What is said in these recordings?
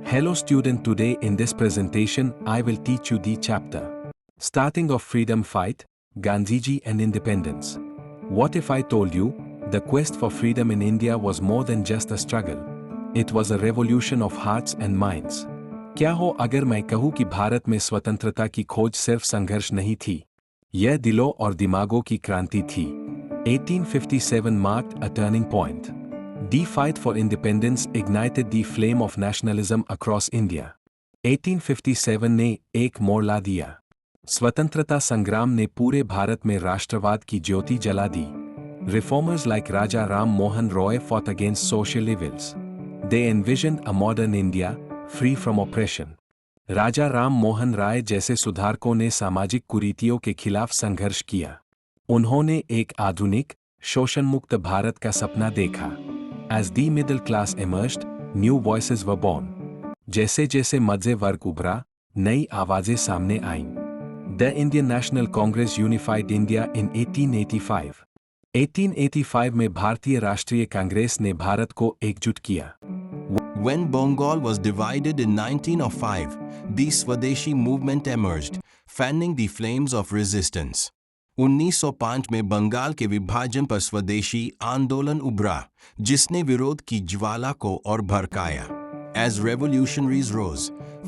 Hello student, today in this presentation I will teach you the chapter starting of freedom fight, Gandhiji and independence. What if I told you the quest for freedom in India was more than just a struggle? It was a revolution of hearts and minds. क्या हो अगर मैं कहूँ कि भारत में स्वतंत्रता की खोज सिर्फ संघर्ष नहीं थी, यह दिलों और दिमागों की क्रांति थी। 1857 marked a turning point. The fight for independence ignited the flame of nationalism across India. 1857 ने एक मोड़ ला दिया। स्वतंत्रता संग्राम ने पूरे भारत में राष्ट्रवाद की ज्योति जला दी। Reformers like Raja Ram Mohan Roy fought against social evils. They envisioned a modern India, free from oppression. राजा राम मोहन राय जैसे सुधारकों ने सामाजिक कुरीतियों के खिलाफ संघर्ष किया। उन्होंने एक आधुनिक, शोषण मुक्त भारत का सपना देखा। As the middle class emerged, new voices were born. जैसे जैसे मध्य वर्ग उभरा, नई आवाजें सामने आईं। The Indian National Congress unified India in 1885. 1885 में भारतीय राष्ट्रीय कांग्रेस ने भारत को एकजुट किया। When Bengal was divided in 1905, the Swadeshi movement emerged, fanning the flames of resistance. 1905 में बंगाल के विभाजन पर स्वदेशी आंदोलन उभरा, जिसने विरोध की ज्वाला को और भड़काया। As revolutionaries rose,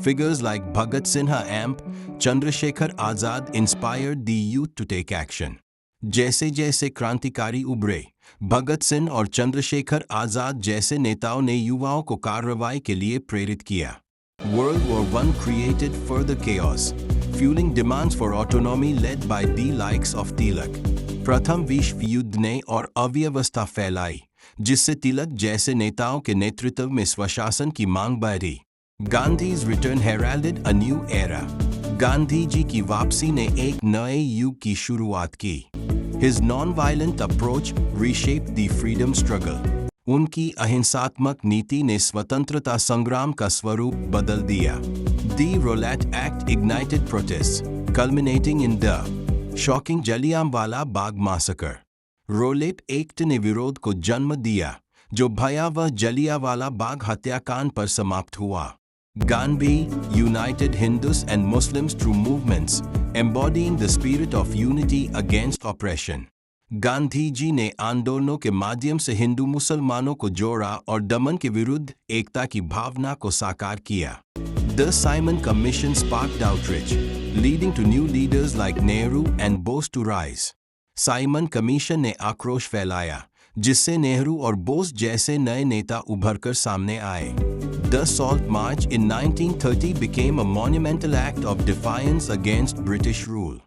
figures like Bhagat Sinha and Chandrasekhar Azad inspired the youth to take action. जैसे जैसे क्रांतिकारी उभरे, भगत सिंह और चंद्रशेखर आजाद जैसे नेताओं ने युवाओं को कार्रवाई के लिए प्रेरित किया। World War I created further chaos, fueling demands for autonomy led by the likes of Tilak. प्रथम विश्व युद्ध ने और अव्यवस्था फैलाई, जिससे तिलक जैसे नेताओं के नेतृत्व में स्वशासन की मांग बढ़ी। Gandhi's return heralded a new era. Gandhi ji की वापसी ने एक नए युग की शुरुआत की। His non-violent approach reshaped the freedom struggle. उनकी अहिंसात्मक नीति ने स्वतंत्रता संग्राम का स्वरूप बदल दिया। The Rowlatt Act ignited protests, culminating in the shocking Jallianwala Bagh massacre. Rowlatt Act ने विरोध को जन्म दिया, जो भयावह जलियांवाला बाग हत्याकांड पर समाप्त हुआ। Gandhi united Hindus and Muslims through movements, embodying the spirit of unity against oppression. Gandhi ji ने आंदोलनों के माध्यम से हिंदू मुसलमानों को जोड़ा और दमन के विरुद्ध एकता की भावना को साकार किया। The Simon Commission sparked outrage, leading to new leaders like Nehru and Bose to rise. Simon commission ने आक्रोश फैलाया, जिससे नेहरू और बोस जैसे नए नेता उभरकर सामने आए। The Salt March in 1930 became a monumental act of defiance against British rule.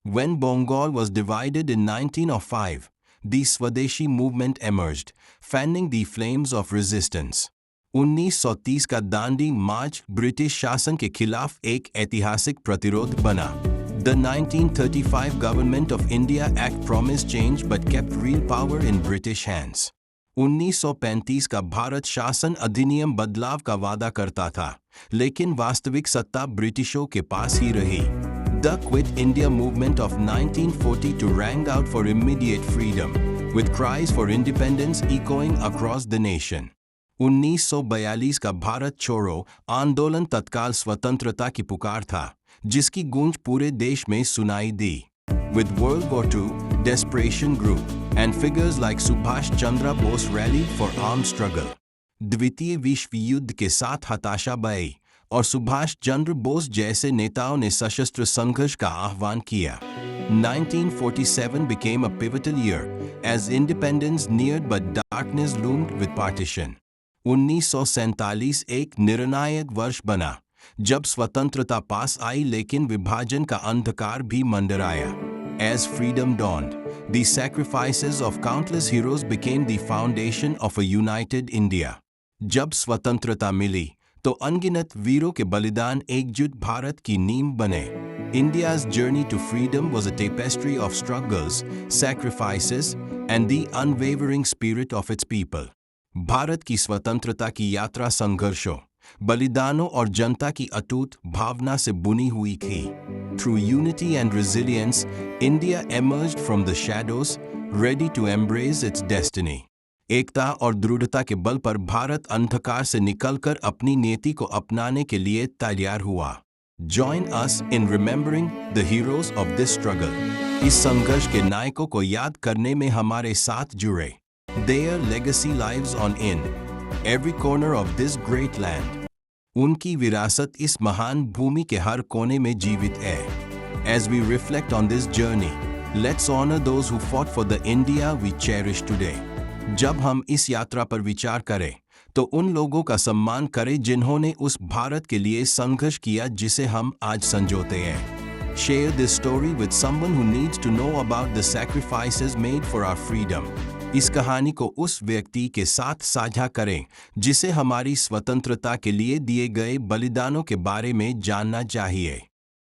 When Bengal was divided in 1905, the Swadeshi movement emerged, fanning the flames of resistance. 1930 का दांडी मार्च ब्रिटिश शासन के खिलाफ एक ऐतिहासिक प्रतिरोध बना। The 1935 Government of India Act promised change but kept real power in British hands. 1935 का भारत शासन अधिनियम बदलाव का वादा करता था, लेकिन वास्तविक सत्ता ब्रिटिशों के पास ही रही। The Quit India movement of 1942 rang out for immediate freedom, with cries for independence echoing across the nation. 1942 का भारत छोड़ो आंदोलन तत्काल स्वतंत्रता की पुकार था, जिसकी गूंज पूरे देश में सुनाई दी। With World War II, desperation grew, and figures like Subhash Chandra Bose rallied for armed struggle. द्वितीय विश्व युद्ध के साथ हताशा बढ़ी, और सुभाष चंद्र बोस जैसे नेताओं ने सशस्त्र संघर्ष का आह्वान किया। 1947 became a pivotal year, as independence neared but darkness loomed with partition. 1947 एक निर्णायक वर्ष बना, जब स्वतंत्रता पास आई लेकिन विभाजन का अंधकार भी मंडराया। As freedom dawned, the sacrifices of countless heroes became the foundation of a united India. जब स्वतंत्रता मिली, तो अनगिनत वीरों के बलिदान एकजुट भारत की नींव बने। India's journey to freedom was a tapestry of struggles, sacrifices, and the unwavering spirit of its people. Bharat की स्वतंत्रता की यात्रा संघर्षों, बलिदानों और जनता की अटूट भावना से बुनी हुई थी। Through unity and resilience, India emerged from the shadows, ready to embrace its destiny. एकता और दृढ़ता के बल पर भारत अंधकार से निकलकर अपनी नीति को अपनाने के लिए तैयार हुआ। Join us in remembering the heroes of this struggle. इस संघर्ष के नायकों को याद करने में हमारे साथ जुड़े। Their legacy lives on in every corner of this great land. उनकी विरासत इस महान भूमि के हर कोने में जीवित है। As we reflect on this journey, let's honor those who fought for the India we cherish today. जब हम इस यात्रा पर विचार करें तो उन लोगों का सम्मान करें जिन्होंने उस भारत के लिए संघर्ष किया जिसे हम आज संजोते हैं। Share this story with someone who needs to know about the sacrifices made for our freedom. इस कहानी को उस व्यक्ति के साथ साझा करें जिसे हमारी स्वतंत्रता के लिए दिए गए बलिदानों के बारे में जानना चाहिए।